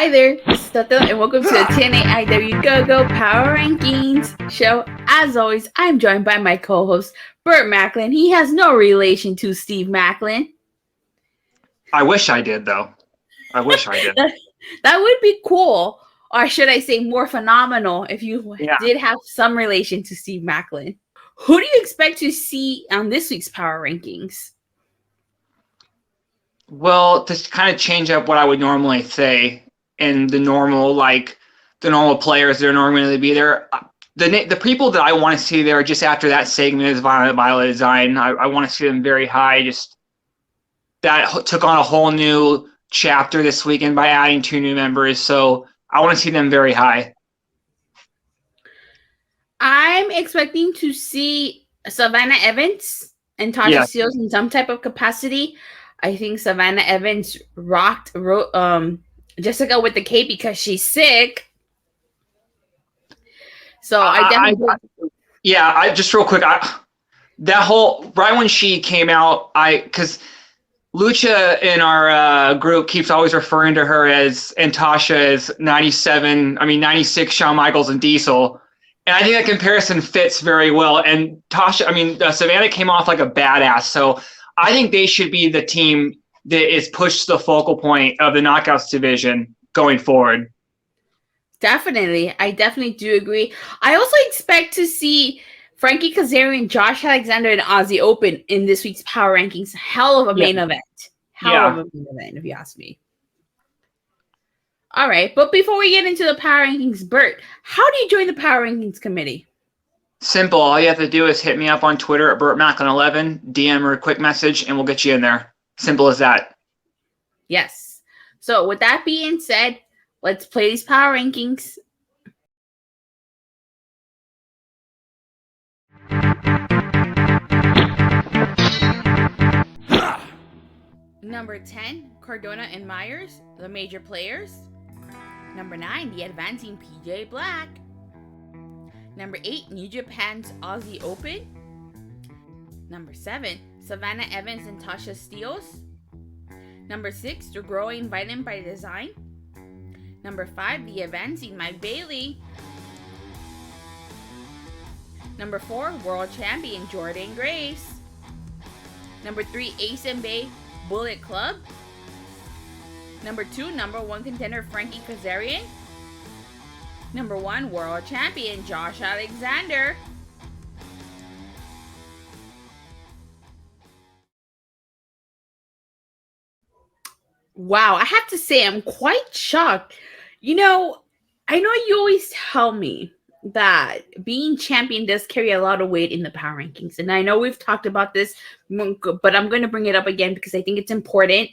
Hi there, this is Datila, and welcome to the TNAIW GoGo Power Rankings show. As always, I'm joined by my co-host, Burt Maclin. He has no relation to Steve Maclin. I wish I did, though. I wish I did. That would be cool, or should I say more phenomenal, if you did have some relation to Steve Maclin. Who do you expect to see on this week's Power Rankings? Well, to kind of change up what I would normally say in the normal players that are normally going to be there, the people that I want to see there just after that segment is Violet Design. I want to see them very high. Just that took on a whole new chapter this weekend by adding 2 new members, so I want to see them very high. I'm expecting to see Savannah Evans and Tasha Steele in some type of capacity. I think Savannah Evans rocked Jessica with the K because she's sick. So I definitely just real quick, that whole right when she came out, because Lucha in our group keeps always referring to her as and Tasha as 96 Shawn Michaels and Diesel. And I think that comparison fits very well. And Savannah came off like a badass. So I think they should be the team that is pushed to the focal point of the Knockouts division going forward. Definitely. I definitely do agree. I also expect to see Frankie Kazarian, Josh Alexander, and Aussie Open in this week's Power Rankings. Hell of a main event. Hell of a main event, if you ask me. All right, but before we get into the Power Rankings, Burt, how do you join the Power Rankings committee? Simple. All you have to do is hit me up on Twitter at BurtMaclin11, DM or a quick message, and we'll get you in there. Simple as that. Yes. So with that being said, let's play these Power Rankings. Number 10, Cardona and Myers, the major players. Number 9, the advancing PJ Black. Number 8, New Japan's Aussie Open. Number 7, Savannah Evans and Tasha Steeles. Number 6, the growing Vitamin by Design. Number 5, the advancing Mike Bailey. Number 4, world champion Jordan Grace. Number 3, Ace and Bay Bullet Club. Number 2, number 1 contender Frankie Kazarian. Number 1, world champion Josh Alexander. Wow, I have to say I'm quite shocked. I know you always tell me that being champion does carry a lot of weight in the Power Rankings. And I know we've talked about this, but I'm going to bring it up again because I think it's important.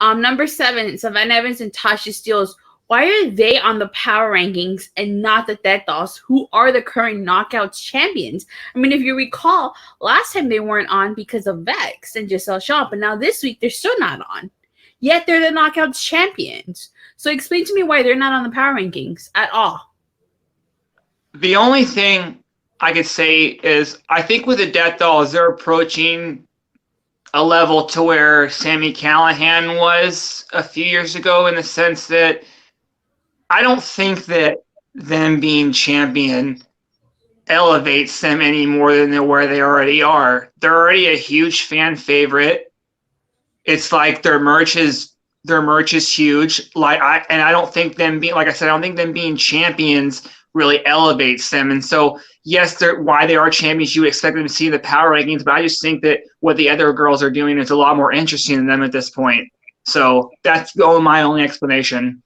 Number 7, Savannah Evans and Tasha Steeles. Why are they on the Power Rankings and not the Death Dolls, who are the current Knockouts champions? I mean, if you recall, last time they weren't on because of Vex and Giselle Shaw, but now this week they're still not on. Yet they're the Knockouts champions. So explain to me why they're not on the Power Rankings at all. The only thing I could say is I think with the Death Dolls, they're approaching a level to where Sami Callihan was a few years ago, in the sense that I don't think that them being champion elevates them any more than where they already are. They're already a huge fan favorite. It's like their merch is huge. I don't think them being, like I said, I don't think them being champions really elevates them. And so, yes, why they are champions, you expect them to see the Power Rankings, but I just think that what the other girls are doing is a lot more interesting than them at this point. So that's my only explanation.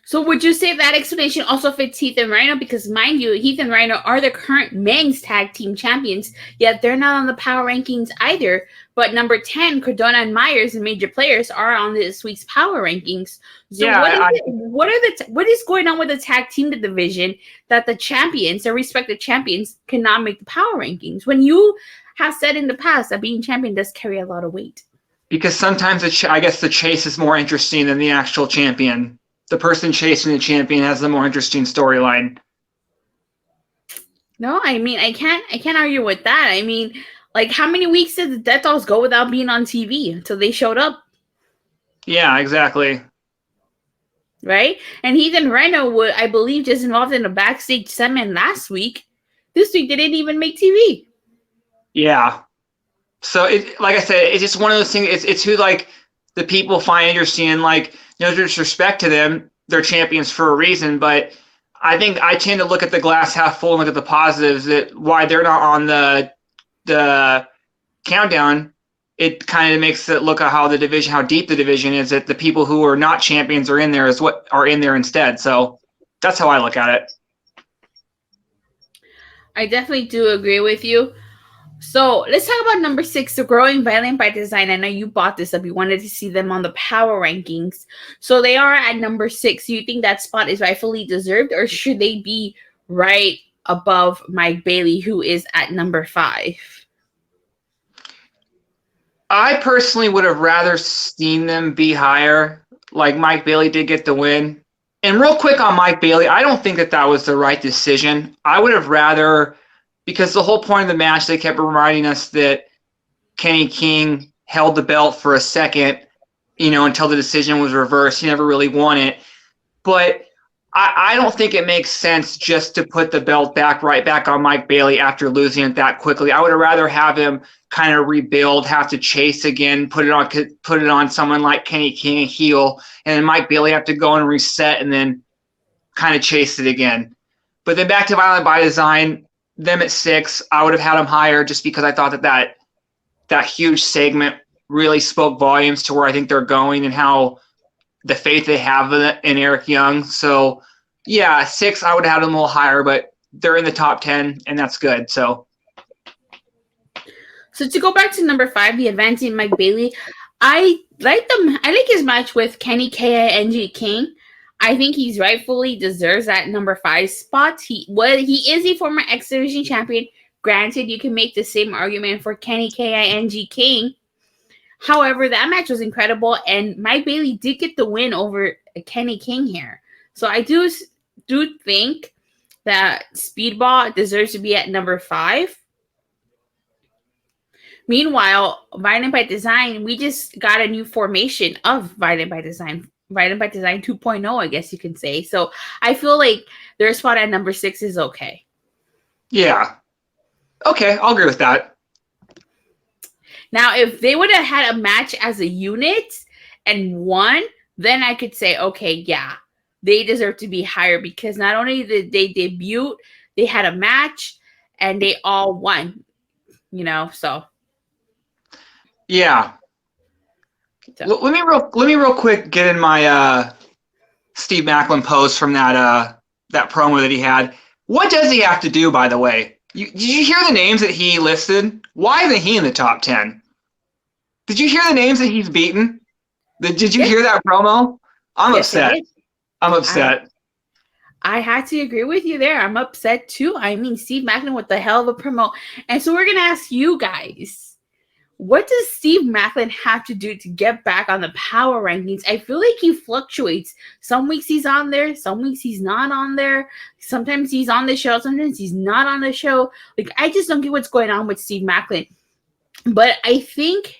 So would you say that explanation also fits Heath and Rhino? Because mind you, Heath and Rhino are the current men's tag team champions, yet they're not on the Power Rankings either. But number 10, Cardona and Myers, the major players, are on this week's Power Rankings. So what is going on with the tag team division that the champions, their respective champions, cannot make the Power Rankings? When you have said in the past that being champion does carry a lot of weight. Because sometimes I guess the chase is more interesting than the actual champion. The person chasing the champion has the more interesting storyline. No, I mean, I can't argue with that. I mean, like, how many weeks did the Death Dolls go without being on TV until they showed up? Yeah, exactly. right? And Heath and Rhino were, I believe, just involved in a backstage segment last week. This week they didn't even make TV. Yeah. So it, like I said, it's just one of those things. It's who like the people find interesting, and like no disrespect to them, they're champions for a reason. But I think I tend to look at the glass half full and look at the positives. That why they're not on the countdown. It kind of makes it look at how the division, how deep the division is. That the people who are not champions are in there is what are in there instead. So that's how I look at it. I definitely do agree with you. So let's talk about number 6, the Growing Violent by Design. I know you bought this up. You wanted to see them on the power rankings. So they are at number 6. Do you think that spot is rightfully deserved, or should they be right above Mike Bailey, who is at number 5? I personally would have rather seen them be higher. Like Mike Bailey did get the win. And real quick on Mike Bailey, I don't think that was the right decision. I would have rather, because the whole point of the match, they kept reminding us that Kenny King held the belt for a second, until the decision was reversed. He never really won it. But I don't think it makes sense just to put the belt right back on Mike Bailey after losing it that quickly. I would have rather have him kind of rebuild, have to chase again, put it on someone like Kenny King, a heel, and then Mike Bailey have to go and reset and then kind of chase it again. But then back to Violent by Design, them at 6, I would have had them higher just because I thought that huge segment really spoke volumes to where I think they're going and how the faith they have in Eric Young. So, yeah, 6, I would have had them a little higher, but they're in the top 10, and that's good. So to go back to number 5, the advancing Mike Bailey, I like his match with Kenny K.I.N.G. King. I think he's rightfully deserves that number 5 spot. He is a former X Division champion. Granted, you can make the same argument for Kenny K.I.N.G. King. However, that match was incredible, and Mike Bailey did get the win over Kenny King here. So I do think that Speedball deserves to be at number 5. Meanwhile, Violent by Design, we just got a new formation of Violent by Design. Violent by Design 2.0, I guess you can say. So I feel like their spot at number 6 is okay. Yeah. Okay, I'll agree with that. Now, if they would have had a match as a unit and won, then I could say, okay, yeah, they deserve to be higher because not only did they debut, they had a match and they all won, so. Yeah. So. Let me real quick get in my Steve Maclin post from that promo that he had. What does he have to do, by the way? Did you hear the names that he listed? Why isn't he in the top 10? Did you hear the names that he's beaten? Did you hear that promo? I'm upset. I'm upset. I had to agree with you there. I'm upset too. I mean, Steve Maclin with the hell of a promo. And so we're going to ask you guys, what does Steve Maclin have to do to get back on the power rankings? I feel like he fluctuates. Some weeks he's on there. Some weeks he's not on there. Sometimes he's on the show. Sometimes he's not on the show. Like, I just don't get what's going on with Steve Maclin. But I think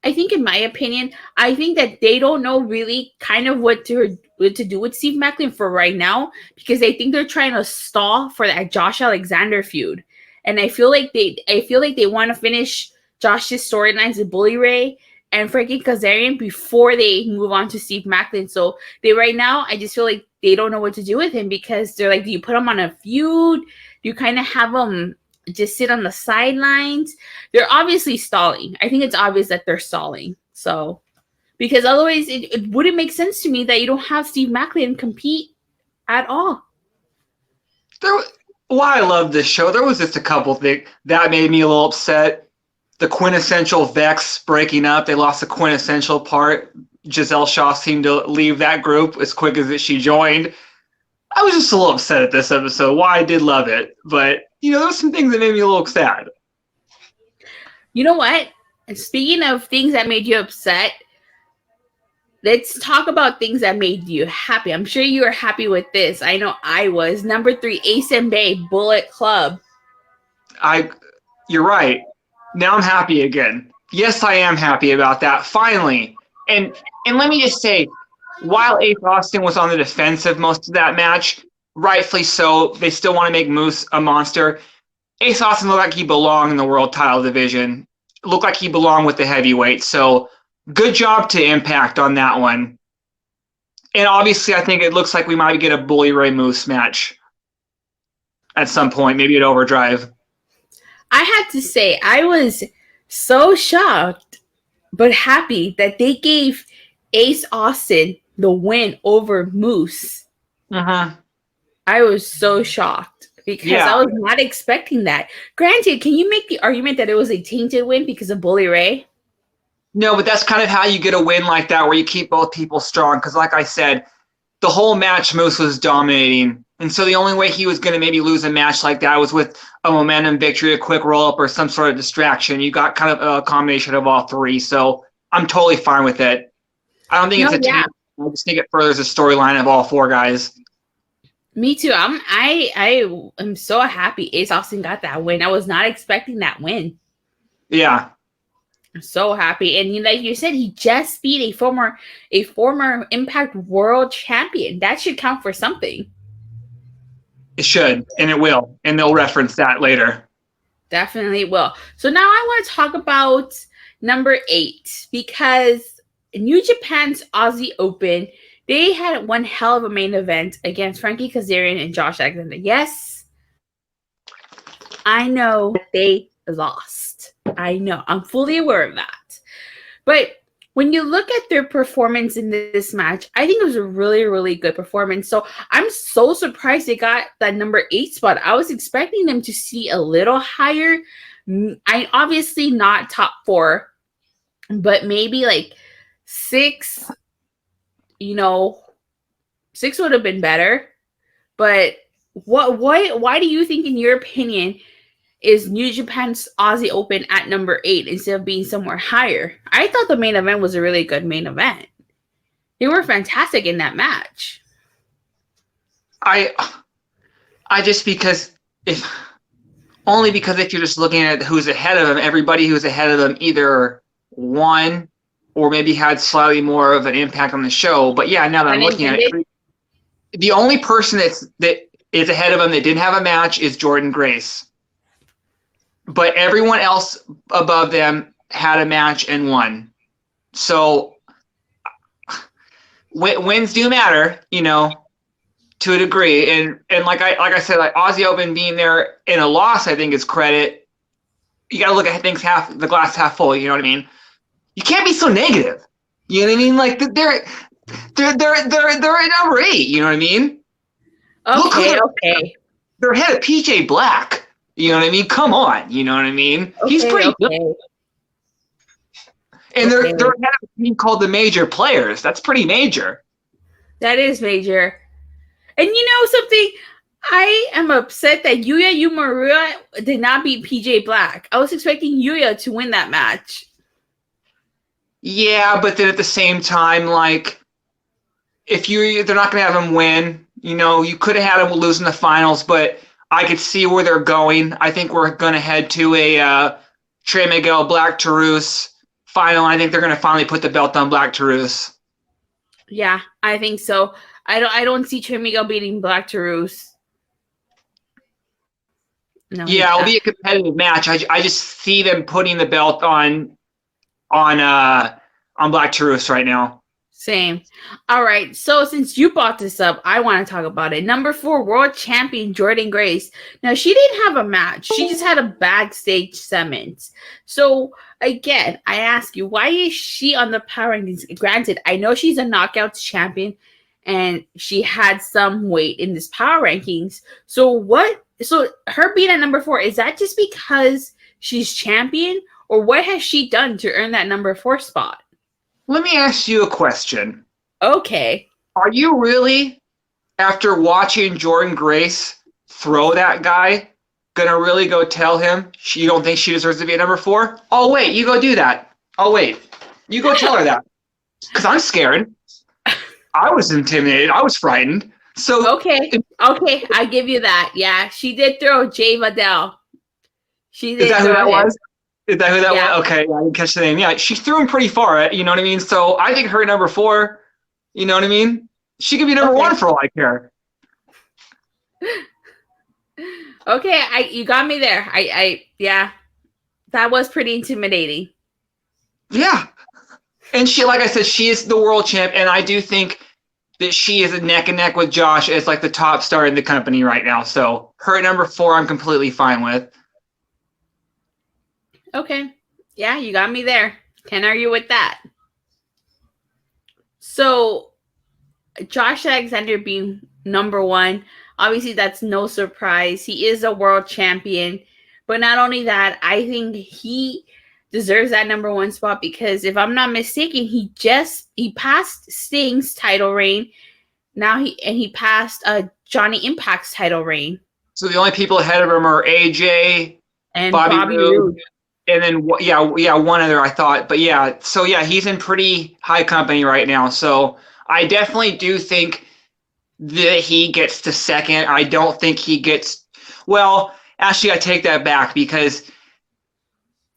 in my opinion, I think that they don't know really kind of what to do with Steve Maclin for right now because they think they're trying to stall for that Josh Alexander feud. And I feel like they want to finish Josh's storylines with Bully Ray and Frankie Kazarian before they move on to Steve Maclin. So right now, I just feel like they don't know what to do with him because they're like, do you put him on a feud? Do you kind of have him just sit on the sidelines? They're obviously stalling. I think it's obvious that they're stalling. So, because otherwise it wouldn't make sense to me that you don't have Steve Maclin compete at all. I love this show. There was just a couple things that made me a little upset. The quintessential Vex breaking up. They lost the quintessential part. Giselle Shaw seemed to leave that group as quick as she joined. I was just a little upset at this episode. I did love it, but there were some things that made me a little sad. You know what? Speaking of things that made you upset, let's talk about things that made you happy. I'm sure you were happy with this. I know I was. Number 3, Ace and Bay, Bullet Club. You're right. Now I'm happy again. Yes, I am happy about that. Finally. And let me just say, while Ace Austin was on the defensive most of that match, rightfully so, they still want to make Moose a monster. Ace Austin looked like he belonged in the world title division. Looked like he belonged with the heavyweight. So good job to Impact on that one. And obviously, I think it looks like we might get a Bully Ray Moose match at some point, maybe at Overdrive. I had to say, I was so shocked but happy that they gave Ace Austin the win over Moose. Uh-huh. I was so shocked because I was not expecting that. Granted, can you make the argument that it was a tainted win because of Bully Ray? No, but that's kind of how you get a win like that where you keep both people strong. Because like I said, the whole match Moose was dominating. And so the only way he was going to maybe lose a match like that was with a momentum victory, a quick roll-up, or some sort of distraction. You got kind of a combination of all three. So I'm totally fine with it. I don't think it's a team. I just think it furthers the storyline of all four guys. Me too. I am so happy Ace Austin got that win. I was not expecting that win. Yeah. I'm so happy. And like you said, he just beat a former Impact World Champion. That should count for something. It should, and it will. And they'll reference that later. Definitely will. So now I want to talk about number 8 because New Japan's Aussie Open, they had one hell of a main event against Frankie Kazarian and Josh Alexander. Yes, I know they lost. I know. I'm fully aware of that. But when you look at their performance in this match, I think it was a really, really good performance. So I'm so surprised they got that number 8 spot. I was expecting them to see a little higher. I obviously not top 4, but maybe like 6. 6 would have been better. But why do you think, in your opinion, is New Japan's Aussie Open at number 8 instead of being somewhere higher? I thought the main event was a really good main event. They were fantastic in that match. I just because if you're just looking at who's ahead of them, everybody who's ahead of them either won or maybe had slightly more of an impact on the show. But yeah, now that I'm looking at it, the only person that is ahead of them that didn't have a match is Jordan Grace. But everyone else above them had a match and won. So wins do matter, to a degree. And like I said, like Aussie Open being there in a loss, I think is credit. You got to look at things the glass half full. You know what I mean? You can't be so negative. You know what I mean? Like they're at number 8. You know what I mean? Okay. They're ahead of PJ Black. You know what I mean? Come on. You know what I mean? He's pretty good. And they're ahead of a team called the Major Players. That's pretty major. That is major. And you know something? I am upset that Yuya Uemura did not beat PJ Black. I was expecting Yuya to win that match. Yeah, but then at the same time, like, they're not going to have him win. You could have had him lose in the finals, but I could see where they're going. I think we're going to head to a Trey Miguel Black Taurus final. I think they're going to finally put the belt on Black Taurus. Yeah, I think so. I don't see Trey Miguel beating Black Taurus. No, yeah, it'll be a competitive match. I just see them putting the belt on Black Taurus right now. Same. All right. So since you brought this up, I want to talk about it. Number 4, world champion Jordan Grace. Now, she didn't have a match. She just had a backstage segment. So again, I ask you, why is she on the power rankings? Granted, I know she's a knockouts champion and she had some weight in this power rankings. So her being at number 4, is that just because she's champion, or what has she done to earn that number 4 spot? Let me ask you a question. Okay. Are you really, after watching Jordan Grace throw that guy, gonna really go tell him you don't think she deserves to be at number 4? Oh wait, you go do that. Oh wait, you go tell her that. Because I'm scared. I was intimidated. I was frightened. So okay, I give you that. Yeah, she did throw Jay Vidal. She did. Is that who that was? Is that who that was? Okay, I didn't catch the name. Yeah, she threw him pretty far. You know what I mean? So I think her number 4 You know what I mean? She could be number Okay. one for all I care. Okay, you got me there. Yeah, that was pretty intimidating. Yeah. And she, like I said, she is the world champ, and I do think that she is a neck and neck with Josh as like the top star in the company right now. So her at number 4, I'm completely fine with. Okay. Yeah, you got me there. Can't argue with that. So Josh Alexander being number 1, obviously that's no surprise. He is a world champion. But not only that, I think he deserves that number 1 spot because if I'm not mistaken, he passed Sting's title reign. Now he passed Johnny Impact's title reign. So the only people ahead of him are AJ, And Bobby Roode, Roode. and then one other I thought. But yeah, so yeah, he's in pretty high company right now. So I definitely do think that he gets to second. I don't think he gets. Well, actually, I take that back because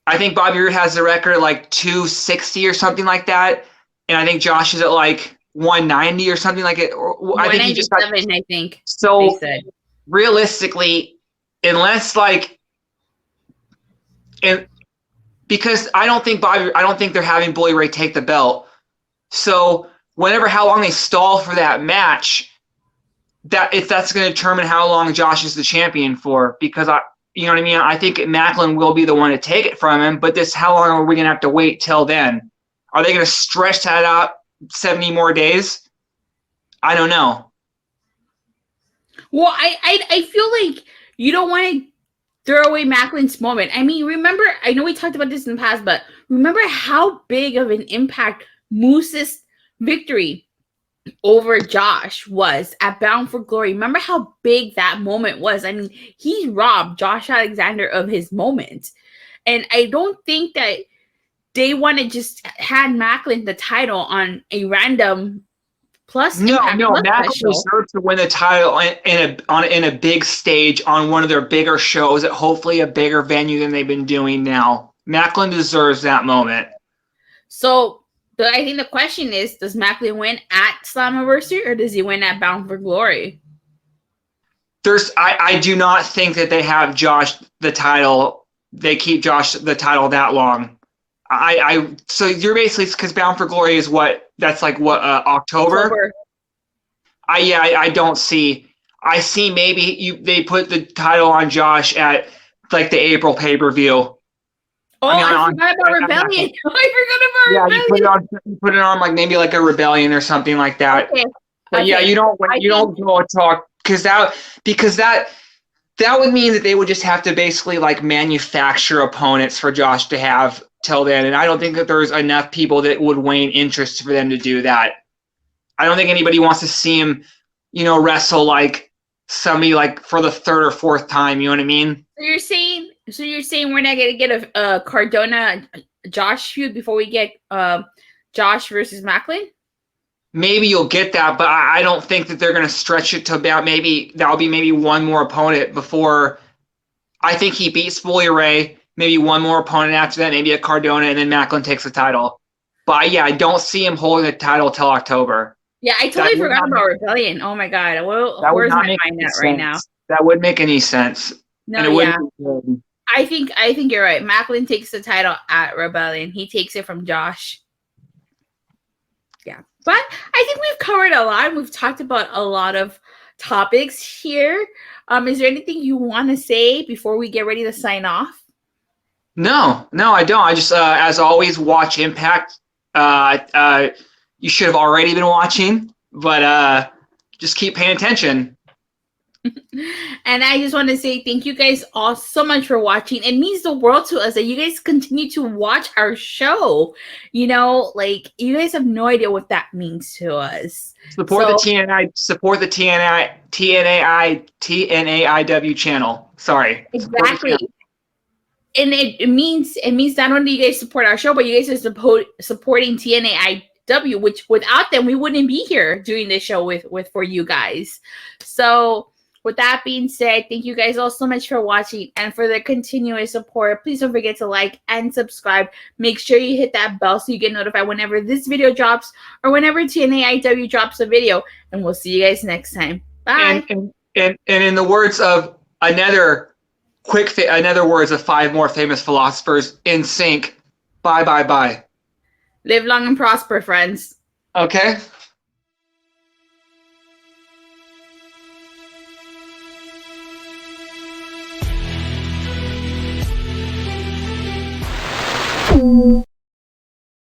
I think Bobby Roode has the record like 260 or something like that, and I think Josh is at like 190 or something like it. I think he just got. I think. So they said. Realistically, unless like, and because I don't think they're having Bully Ray take the belt. So how long they stall for that match, that's going to determine how long Josh is the champion for. Because you know what I mean? I think Maclin will be the one to take it from him. But how long are we going to have to wait till then? Are they going to stretch that out 70 more days? I don't know. Well, I feel like you don't want to throw away Maclin's moment. I mean, remember, I know we talked about this in the past, but remember how big of an impact Moose's victory over Josh was at Bound for Glory. Remember how big that moment was? I mean, he robbed Josh Alexander of his moment. And I don't think that they want to just hand Maclin the title on a random Maclin deserves to win the title in a big stage on one of their bigger shows at hopefully a bigger venue than they've been doing now. Maclin deserves that moment. So I think the question is, does Maclin win at Slammiversary or does he win at Bound for Glory? I do not think that they have Josh the title. They keep Josh the title that long. So you're basically, because Bound for Glory is what? That's like what, October? I don't see. I see maybe they put the title on Josh at like the April pay-per-view. Oh, I forgot about Rebellion. You put it on like maybe like a Rebellion or something like that. Okay. But yeah, you don't go talk because that would mean that they would just have to basically like manufacture opponents for Josh to have till then, and I don't think that there's enough people that would wane interest for them to do that. I don't think anybody wants to see him, wrestle like somebody like for the 3rd or 4th time. You know what I mean? So you're saying we're not gonna get a Cardona Josh feud before we get Josh versus Maclin? Maybe you'll get that, but I don't think that they're gonna stretch it to about that'll be maybe one more opponent before. I think he beats Bully Ray. Maybe one more opponent after that, maybe a Cardona, and then Maclin takes the title. But yeah, I don't see him holding the title till October. Yeah, I totally forgot about Rebellion. Oh my god, where's my mind at right now? That wouldn't make any sense. No, yeah. I think you're right. Maclin takes the title at Rebellion. He takes it from Josh. Yeah, but I think we've covered a lot. We've talked about a lot of topics here. Is there anything you want to say before we get ready to sign off? No, I don't. I just, as always, watch Impact. You should have already been watching, but just keep paying attention. And I just want to say thank you guys all so much for watching. It means the world to us that you guys continue to watch our show. You guys have no idea what that means to us. Support the TNAIW channel. Sorry. Exactly. And it means not only do you guys support our show, but you guys are supporting TNAIW, which without them we wouldn't be here doing this show for you guys. So With that being said, thank you guys all so much for watching and for the continuous support. Please don't forget to like and subscribe. Make sure you hit that bell so you get notified whenever this video drops or whenever TNAIW drops a video. And we'll see you guys next time. Bye. And in the words of another words of 5 more famous philosophers, in sync. Bye, bye, bye. Live long and prosper, friends. Okay.